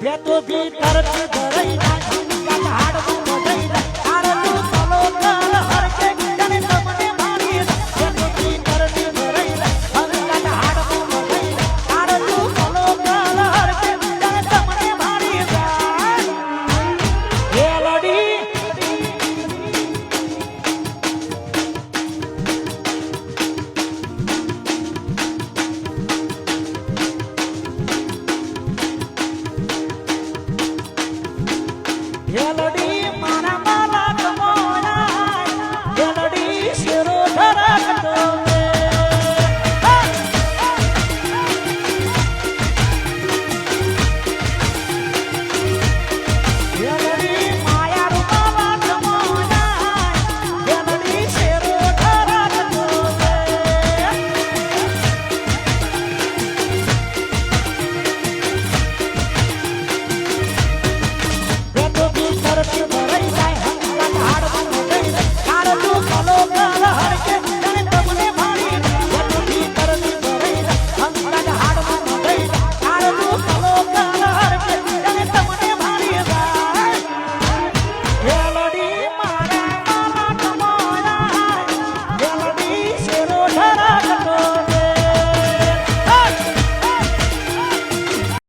બે તો ભીતર ધરાઈ નાખી હાડવું વધાઈ તારે તું સલો કર હર કે તને તમને મારી બે તો ભીતર ધરાઈ હર હાડવું વધાઈ તારે તું સલો કર હર કે તને તમને મારી એ લડી Yeah.